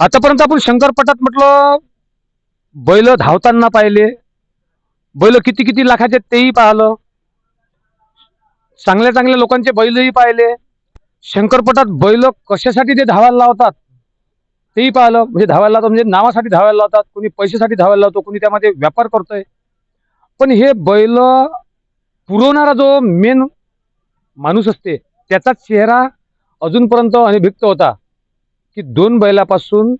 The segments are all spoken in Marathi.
आतापर्यंत आपण शंकरपटात म्हटलं बैल धावताना पाहिले, बैल किती किती लाखाचे तेही पाहिलं, चांगल्या चांगल्या लोकांचे बैलही पाहिले. शंकरपटात बैल कशासाठी ते धावायला लावतात तेही पाहिलं. म्हणजे धावायला लावतात म्हणजे नावासाठी धावायला लावतात, कोणी पैशासाठी धावायला लावतो, कोणी त्यामध्ये व्यापार करतोय. पण हे बैल पुरवणारा जो मेन माणूस असते त्याचा चेहरा अजूनपर्यंत अनभिक्त होता की दोन बैलापासून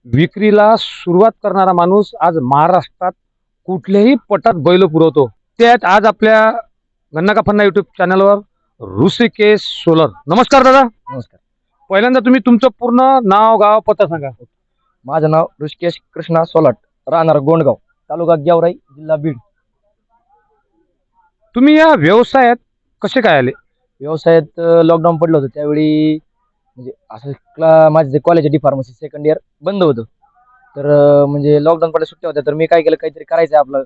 विक्रीला सुरुवात करणारा माणूस आज महाराष्ट्रात कुठल्याही पटात बैल पुरवतो. त्यात आज आपल्या गन्ना का फन्ना युट्यूब चॅनलवर ऋषिकेश सोलर. नमस्कार दादा. नमस्कार. पहिल्यांदा तुम्ही तुमचं पूर्ण नाव गाव पत्ता सांगा. माझं नाव ऋषिकेश कृष्णा सोलाट, राहणार गोंडगाव, तालुका गेवराई, जिल्हा बीड. तुम्ही या व्यवसायात कसे काय आले? व्यवसायात लॉकडाऊन पडलं होतं त्यावेळी म्हणजे असं माझं जे college D pharmacy second year बंद होतं. तर म्हणजे लॉकडाऊन पडल्या सुट्ट्या होत्या, तर मी काय केलं, काहीतरी करायचं आपलं.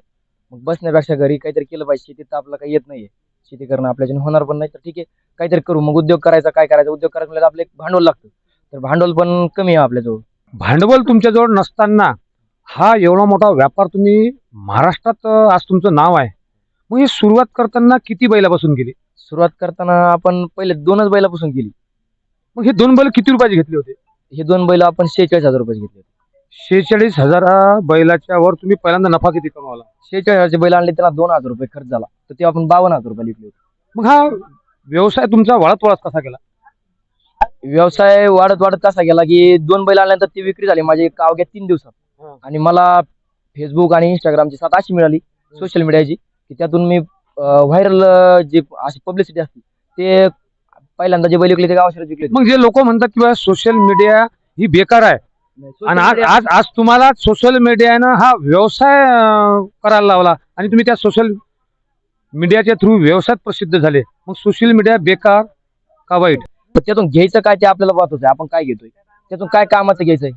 मग बसण्यापेक्षा घरी काहीतरी केलं पाहिजे. शेतीत तर आपलं काही येत नाहीये, शेती करणं आपल्याच्याने होणार पण नाही. तर ठीक आहे, काहीतरी करू. मग उद्योग करायचा. काय करायचा? उद्योग करायचं म्हणजे आपलं एक भांडवल लागतं. तर भांडवल पण कमी आहे आपल्याजवळ. भांडवल तुमच्याजवळ नसताना हा एवढा मोठा व्यापार तुम्ही महाराष्ट्रात आज तुमचं नाव आहे. मग हे सुरुवात करताना किती बैलापासून केली? सुरुवात करताना आपण पहिले 2च बैलापासून केली. मग हे दोन बैल किती रुपयाचे घेतले होते? हे 2 बैल आपण 46,000 रुपये घेतले. 46,000 बैलाच्या वर तुम्ही पहिल्यांदा नफा किती कमावला? 46,000चे बैल आणले, त्याला 2,000 रुपये खर्च झाला. तर ते आपण 52,000 रुपये विकले होते. मग हा व्यवसाय तुमचा वाढत वाढत कसा केला? व्यवसाय वाढत वाढत कसा गेला की 2 बैल आणल्यानंतर ती विक्री झाली माझी अवघ्या 3 दिवसात. आणि मला फेसबुक आणि इंस्टाग्रामची साथ अशी मिळाली सोशल मीडियाची की त्यातून मी व्हायरल जी अशी पब्लिसिटी असते ते पहिल्यांदा जे बैल विकले ते गावात विकले. मग जे लोक म्हणतात किंवा सोशल मीडिया ही बेकार आहे, आणि आज आज आज तुम्हाला सोशल मीडियानं हा व्यवसाय करायला लावला आणि तुम्ही त्या सोशल मीडियाच्या थ्रू व्यवसायात प्रसिद्ध झाले. मग सोशल मीडिया बेकार का वाईट? त्यातून घ्यायचं काय ते आपल्याला महत्वाचं आहे. आपण काय घेतोय, त्यातून काय कामाचं घ्यायचंय.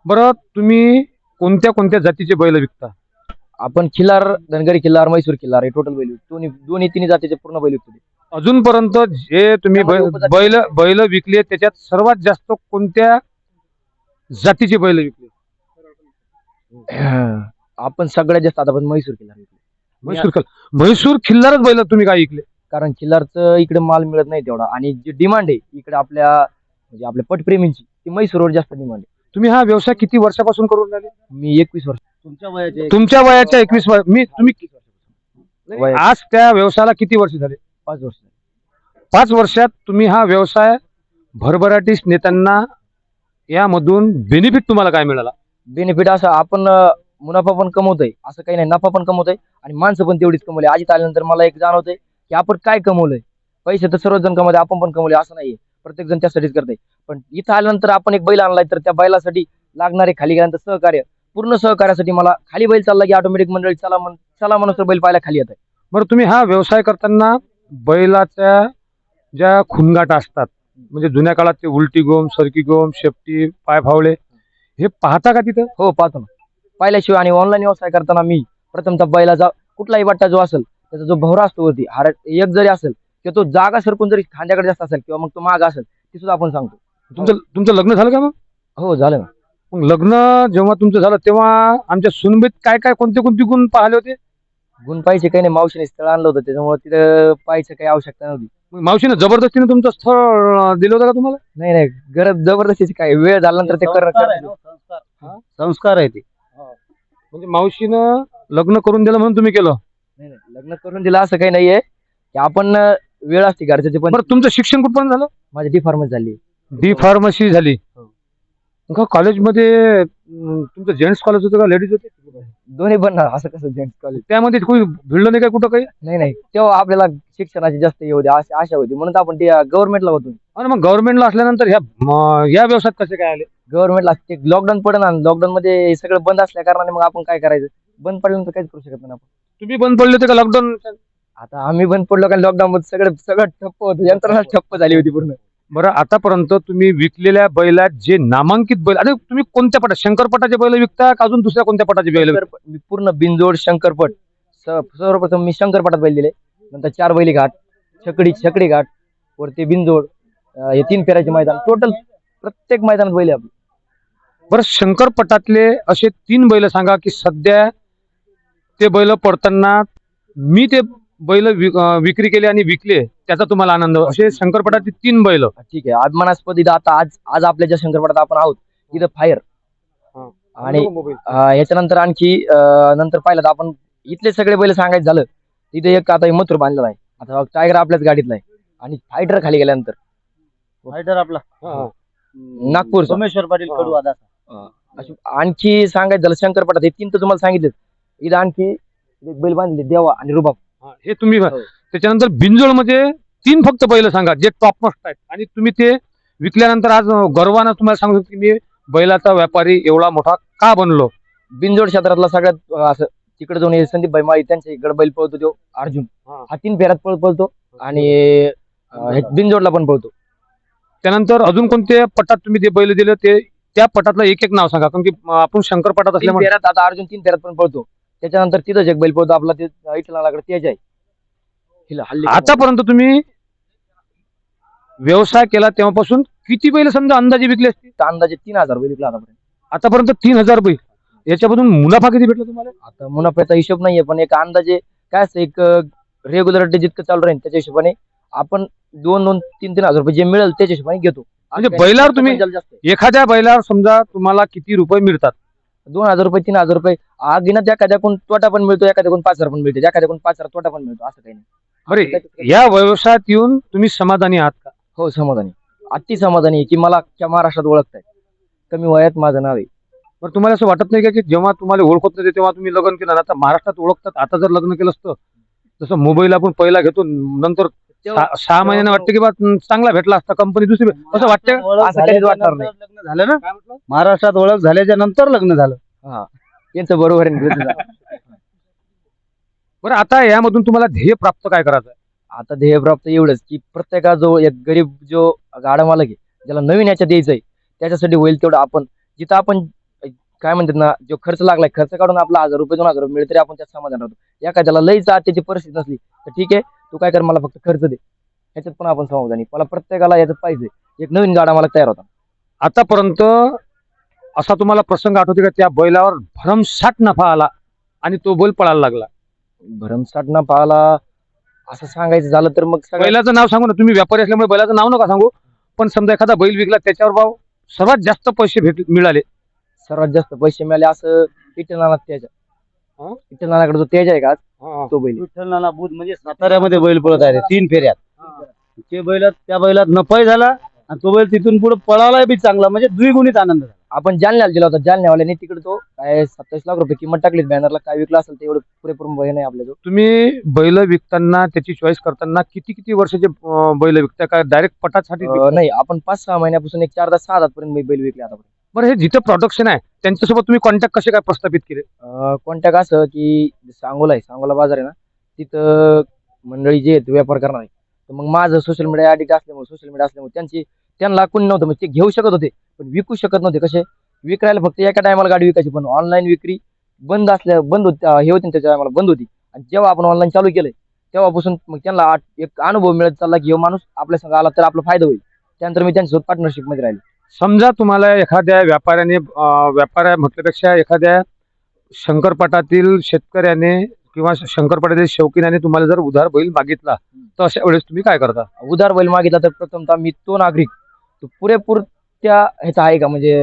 बरं, तुम्ही कोणत्या कोणत्या जातीचे बैल विकता? आपण खिल्लार, धनगरी खिल्लार, म्हैसूर खिल्लार हे टोटल बैल दोन्ही तिन्ही जातीचे पूर्ण बैल विकतो. अजूनपर्यंत जे तुम्ही बैल बैल विकले त्याच्यात सर्वात जास्त कोणत्या जातीचे बैल विकले? आपण सगळ्यात जास्त आता आपण म्हैसूर खिल्लार विकले. म्हैसूर खिल्लारच बैल तुम्ही काय विकले? कारण खिल्लारचं इकडे माल मिळत नाही तेवढा, आणि जी डिमांड आहे इकडे आपल्या म्हणजे आपल्या पटप्रेमींची ती म्हैसूरवर जास्त डिमांड आहे. तुम्ही हा व्यवसाय किती वर्षापासून करून राहिले? मी 21 वर्ष. तुमच्या वयाच्या 21 मी तुम्ही आज त्या व्यवसायाला किती वर्ष झाले? 5 वर्ष. 5 वर्षात तुम्ही हा व्यवसाय भरभराटीस नेताना यामधून बेनिफिट तुम्हाला काय मिळाला? बेनिफिट असं आपण मुनाफा पण कमवतोय, असं काही नाही, नफा पण कमवतोय आणि माणसं पण तेवढीच कमवली. आजीत आल्यानंतर मला एक जाणवतंय की आपण काय कमवलंय. पैसे तर सर्वजण कमवते, आपण पण कमवले असं नाहीये, प्रत्येक जण त्यासाठीच करतोय. पण इथं आल्यानंतर आपण एक बैल आणलाय तर त्या बैलासाठी लागणारे खाली गेल्यानंतर सहकार्य, पूर्ण सहकार्यासाठी मला खाली बैल चालला की ऑटोमॅटिक मंडळी चला म्हणून बैल पाहायला खाली येत आहे. बरं, तुम्ही हा व्यवसाय करताना बैलाच्या ज्या खुणगाटा असतात, म्हणजे जुन्या काळात ते उलटी गोम, सरकी गोम, शेपटी, पाय फावळे, हे पाहता का तिथं? हो, पाहतो ना, पाहिल्याशिवाय. आणि ऑनलाईन व्यवसाय करताना मी प्रथमतः बैलाचा कुठलाही वाटा जो असेल त्याचा जो भवरा असतो वरती हाड एक जरी असेल किंवा तो जागा सरकून जरी खांद्याकडे जास्त असेल किंवा मग तो माग असेल ते सुद्धा आपण सांगतो. तुमचं लग्न झालं का? मग हो, झालं ना. मग लग्न जेव्हा तुमचं झालं तेव्हा आमच्या सुनबीत काय काय कोणते कोणते गुण पाहिले होते? गुण पाहिजे काही नाही, मावशीने स्थळ आणलं होतं त्याच्यामुळे तिथं पाहायचं काही आवश्यकता नव्हती. मग मावशीनं जबरदस्तीने तुमचं स्थळ दिलं होतं का तुम्हाला? नाही नाही, गरज जबरदस्तीची काय, वेळ झाल्यानंतर ते संस्कार आहे ते. म्हणजे मावशीनं लग्न करून दिलं म्हणून तुम्ही केलं? नाही नाही, लग्न करून दिलं असं काही नाहीये की आपण वेळ असते घरच्याची पण. बरं, तुमचं शिक्षण कुठपर्यंत झालं? माझी डी फार्मसी झाली. डी फार्मसी झाली. का कॉलेजमध्ये तुमचं जेंट्स कॉलेज होतं का लेडीज होते? दोन्ही पण ना, असं कसं जेंट्स कॉलेज. त्यामध्ये कोणी भिडलं नाही काय कुठं काही? नाही नाही, तेव्हा आपल्याला शिक्षणाची जास्त हे होती, आशा होती, म्हणून आपण ते गव्हर्नमेंटला होतो. आणि मग गव्हर्नमेंटला असल्यानंतर या व्यवसायात कसे काय आले? गव्हर्नमेंटला ते लॉकडाऊन पडलं ना, लॉकडाऊन मध्ये हे सगळं बंद असल्या कारणाने मग आपण काय करायचं, बंद पडल्यानंतर काहीच करू शकत नाही आपण. तुम्ही बंद पडले होते का लॉकडाऊन? आता आम्ही बंद पडलो का लॉकडाऊन मध्ये सगळं ठप्प होतं, यंत्रणा ठप्प झाली होती पूर्ण. बरं, आतापर्यंत तुम्ही विकलेल्या बैलात जे नामांकित बैल, आणि तुम्ही कोणत्या पटात, शंकरपटाचे बैल विकता का अजून दुसऱ्या कोणत्या पटाचे बैल? मी पूर्ण बिनजोड शंकरपट, सर्वप्रथम मी शंकरपटात बैल दिले, नंतर 4 बैली घाट, छकडी घाट, वरती बिनजोड, हे 3 फेऱ्याचे मैदान, टोटल प्रत्येक मैदानात बैल आपली. बरं, शंकरपटातले असे 3 बैल सांगा की सध्या ते बैल पडताना मी ते बैल विक्री केले आणि विकले त्याचा तुम्हाला आनंद, असे शंकरपटातले 3 बैल. ठीक आहे. अभिमानास्पद इथं आता आज आज आपल्या ज्या शंकरपटात आपण आहोत इथं फायर आणि याच्यानंतर आणखी नंतर पाहिलं तर आपण इथले सगळे बैल सांगायचं झालं तिथे एक आता मथुर बांधलेला आहे. आता टायगर आपल्याच गाडीतला आहे आणि फायटर खाली गेल्यानंतर फायटर आपला नागपूर सोमेश्वर पाटील कडू आता आणखी सांगायचं झालं शंकरपटात हे 3 तर तुम्हाला सांगितले. इथं आणखी एक बैल बांधले देवा आणि रुबाब. हे तुम्ही हो. त्याच्यानंतर बिनजोड मध्ये 3 फक्त बैल सांगा जे टॉप मोस्ट आहेत आणि तुम्ही ते विकल्यानंतर आज गर्वानं तुम्हाला सांगू शकतो की मी बैलाचा व्यापारी एवढा मोठा का बनलो. बिनजोड क्षेत्रातला सगळ्यात असं तिकडे जाऊन संदीप भाई माळी त्यांच्या इकडे बैल पळतो तो अर्जुन. हा 3 फेऱ्यात पळतो आणि बिनजोडला पण पळतो. त्यानंतर अजून कोणत्या पटात तुम्ही ते बैल दिले ते त्या पटातलं एक एक नाव सांगा, कारण की आपण शंकरपटात 3 असल्यामुळे. फेऱ्यात आता अर्जुन 3 फेऱ्यात पण पळतो. त्याच्यानंतर तिथंच एक बैल पळतो आपला ते इटलाकडे तेज आहे. हल्ली आतापर्यंत तुम्ही व्यवसाय केला तेव्हापासून किती बैल समजा अंदाजे विकले असतील? अंदाजे 3000 बैल विकला आतापर्यंत. आतापर्यंत 3000 बैल. याच्यामधून मुनाफा किती भेटला तुम्हाला? आता मुनाफ्याचा हिशोब नाहीये पण एक अंदाजे काय असतं एक रेग्युलरिटी जितकं चालू राहील त्याच्या हिशोबाने आपण 2-3,000 रुपये जे मिळेल त्याच्या हिशोबाने घेतो. म्हणजे बैलावर तुम्ही जास्त एखाद्या बैलावर समजा तुम्हाला किती रुपये मिळतात? 2,000 रुपये 3,000 रुपये आगीनात एखाद्याकडून तोटा पण मिळतो, एखाद्याकडून 5,000 पण मिळतो, एखाद्याकडून 5,000 तोटा पण मिळतो, असं काही नाही. बरे, या व्यवसायात येऊन तुम्ही समाधानी आहात का? हो समाधानी, अति समाधानी आहे की मला अख्ख्या महाराष्ट्रात ओळखताय. कमी वयात माझं नाव आहे. बरं, तुम्हाला असं वाटत नाही का की जेव्हा तुम्हाला ओळखत नाही तेव्हा तुम्ही लग्न केलं ना, आता महाराष्ट्रात ओळखतात, आता जर लग्न केलं असतं जसं मोबाईल आपण पहिला घेतो नंतर 6 महिन्याने वाटतं की बा चांगला भेटला असता कंपनी दुसरी, असं वाटतं? असं कधीच वाटणार नाही. लग्न झालं ना, महाराष्ट्रात ओळख झाल्याच्या नंतर लग्न झालं. हा त्यांचं बरोबर आहे. बरं, आता यामधून तुम्हाला ध्येय प्राप्त काय करायचं आहे? आता ध्येय प्राप्त एवढंच की प्रत्येका जो एक गरीब जो गाडा मालक आहे ज्याला नवीन याच्यात यायचंय त्याच्यासाठी होईल तेवढं आपण जिथं आपण काय म्हणतात ना जो खर्च लागलाय खर्च काढून आपला 1,000 रुपये 2,000 रुपये मिळेल तरी आपण त्यात समाधान राहतो. एखाद्याला लईच त्याची परिस्थिती नसली तर ठीक आहे तू काय कर मला फक्त खर्च दे, ह्याच्यात पण आपण समाधानी. मला प्रत्येकाला याच्यात पाहिजे एक नवीन गाडा मालक तयार होता. आतापर्यंत असा तुम्हाला प्रसंग आठवते का त्या बैलावर भरमसाठ नफा आला आणि तो बैल पळायला लागला? भरमसाठ ना पाहाला असं सांगायचं झालं तर मग बैलाचं नाव सांगू ना, तुम्ही व्यापारी असल्यामुळे बैलाचं नाव नका सांगू, पण समजा एखादा बैल विकला त्याच्यावर भाव सर्वात जास्त पैसे मिळाले, सर्वात जास्त पैसे मिळाले असं इटनाला तेज इटनाकडे जो तेज आहे का तो बैल विठ्ठल नाना बुध म्हणजे साताऱ्यामध्ये बैल पळत आहे 3 फेऱ्यात. ते बैलात त्या बैलात नफाही झाला आणि तो बैल तिथून पुढे पळालाय बी चांगला, म्हणजे द्विगुणित आनंद झाला. आपण जालन्याला दिला होता, जालन्यावाल्याने तिकडे तो काय 27 लाख रुपये किंमत टाकली बॅनरला, काय विकला असेल ते एवढं पुरेपूर भय नाही आपल्या. तुम्ही बैल विकताना त्याची चॉईस करताना किती किती वर्षाचे बैल विकता का डायरेक्ट पटासाठी नाही आपण 5-6 महिन्यापासून एक 4-6 पर्यंत बैल विकले आता. बरं, हे जिथं प्रोडक्शन आहे त्यांच्यासोबत तुम्ही कॉन्टॅक्ट कसे काय प्रस्थापित केले? कॉन्टॅक्ट असं की सांगोला बाजार आहे ना तिथं मंडळी जे आहेत व्यापार करणार आहे तर मग माझं सोशल मीडिया ऍडिट असल्यामुळे त्यांना कोणी नव्हतं म्हणजे ते घेऊ शकत होते पण विकू शकत नव्हते. कसे विकायला फक्त एका टायमाला गाडी विकायची पण ऑनलाईन विक्री बंद होती, हे होती त्याच्या टायमाला बंद होती. आणि जेव्हा आपण ऑनलाईन चालू केलंय तेव्हापासून मग त्यांना एक अनुभव मिळत चालला की माणूस आपल्या संग आला तर आपला फायदा होईल. त्यानंतर मी त्यांच्यासोबत पार्टनरशिप मध्ये राहिले. समजा तुम्हाला एखाद्या व्यापाऱ्याने व्यापाऱ्या म्हटल्यापेक्षा एखाद्या शंकरपटातील शेतकऱ्याने किंवा शंकरपटातील शौकीनाने तुम्हाला जर उधार बैल मागितला तर अशा वेळेस तुम्ही काय करता? उधार बैल मागितला तर प्रथमतः मी तो नागरिक तो पुरेपूर त्या ह्याचा आहे का म्हणजे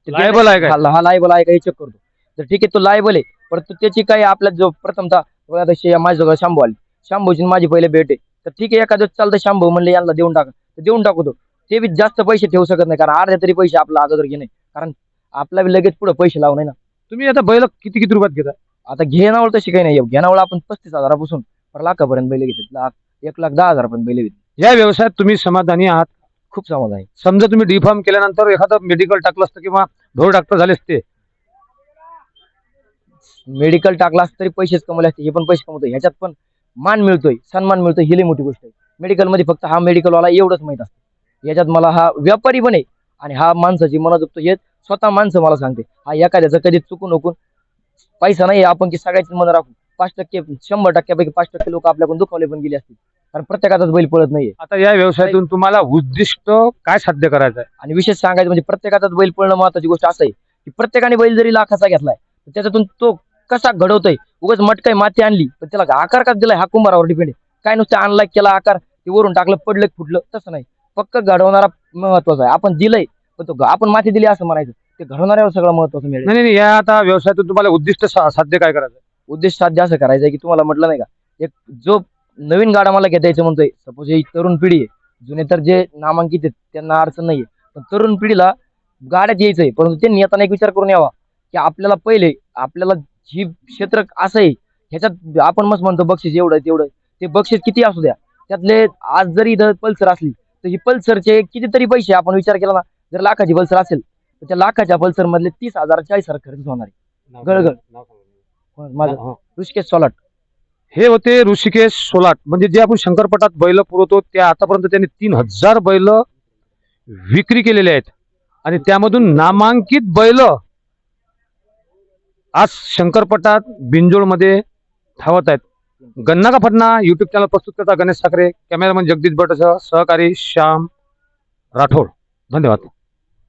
लायबल आहे का? हा लायबल आहे का हे चेक करतो. तर ठीक आहे तो लायबल आहे परंतु त्याची काही आपल्या जो प्रथमतः माझ्याजवळ शांभू आली, शांभूची माझी पहिले भेट आहे तर ठीक आहे एखादं चालतं शांभू म्हणले यांना देऊन टाका तर देऊन टाकू तो. ते बी जास्त पैसे ठेवू शकत नाही कारण अर्ध्या तरी पैसे आपला अगोदर घेणे कारण आपला बी लगेच पुढे पैसे लावू नाही ना. तुम्ही आता बैल किती किती रुपयात घेता? आता घेण्यावळ तशी काही नाही, घेण्यावळ आपण 35,000 लाखापर्यंत बैल घेतले, 1,10,000 पण बैल घेतले. या व्यवसायात तुम्ही समाधानी आहात? खूप समाधान आहे. समजा तुम्ही डी फार्म केल्यानंतर एखादं मेडिकल टाकलं असतं किंवा ढोर डॉक्टर झाले असते, मेडिकल टाकला असतं तरी पैसेच कमवले असते, हे पण पैसे कमवतोय ह्याच्यात पण मान मिळतोय सन्मान मिळतोय ही लई मोठी गोष्ट आहे. मेडिकल मध्ये फक्त हा मेडिकलवाला एवढंच माहित असतं, याच्यात मला हा व्यापारी पण आहे आणि हा माणसाची मनं जपतो हे स्वतः माणसं मला सांगते. हा एखाद्याचं कधी चुकून ओकून पैसा नाही आपण की सगळ्याची मनं राखू 5%, 100%पैकी 5% लोक आपल्याकडून दुखावले पण गेले असतील कारण प्रत्येकाचाच बैल पळत नाहीये. आता या व्यवसायातून तुम्हाला उद्दिष्ट काय साध्य करायचं आहे? आणि विशेष सांगायचं म्हणजे प्रत्येकाचाच बैल पळणं महत्वाची गोष्ट असं आहे की प्रत्येकाने बैल जरी लाखाचा घेतलाय तर त्याच्यातून तो कसा घडवतोय. उगाच मटकाय माती आणली पण त्याला आकार का दिलाय हा कुंभारावर डिपेंड आहे. काय नुसतं आणला केला आकार ते वरून टाकलं पडलं फुटलं तसं नाही. पक्क घडवणारा महत्वाचा आहे. आपण दिलंय पण तो आपण माती दिली असं म्हणायचं ते घडवणाऱ्यावर सगळं महत्वाचं मिळेल. नाही नाही या आता व्यवसायातून तुम्हाला उद्दिष्ट साध्य काय करायचं आहे? उद्देश साध्य असं करायचं आहे की तुम्हाला म्हटलं नाही का एक जो नवीन गाडा मला घ्यायचं म्हणतोय सपोज ही तरुण पिढी आहे जुने तर जे नामांकित आहेत त्यांना अडचण नाहीये पण तरुण पिढीला गाड्यात यायचंय परंतु त्यांनी येताना एक विचार करून यावा की आपल्याला पहिले आपल्याला ही क्षेत्र असं आहे ह्याच्यात आपण मस्त म्हणतो बक्षीस एवढं तेवढं ते बक्षीस किती असू द्या त्यातले आज जरी इथं पल्सर असली तर ही पल्सरचे कितीतरी पैसे आपण विचार केला ना जर लाखाची पल्सर असेल तर त्या लाखाच्या पल्सर मधले 30,000 40,000 खर्च होणार आहे. गळगळ. माझं ऋषिकेश सोलाट. हे होते ऋषिकेश सोलाट. म्हणजे जे आपण शंकरपटात बैल पुरवतो त्या आतापर्यंत त्यांनी 3,000 बैल विक्री केलेले आहेत आणि त्यामधून नामांकित बैल आज शंकरपटात बिंजोळमध्ये धावत आहेत. गन्ना का फटना युट्यूब चॅनल प्रस्तुत करता गणेश साखरे, कॅमेरामन जगदीश भट्टसह सहकारी श्याम राठोड. धन्यवाद.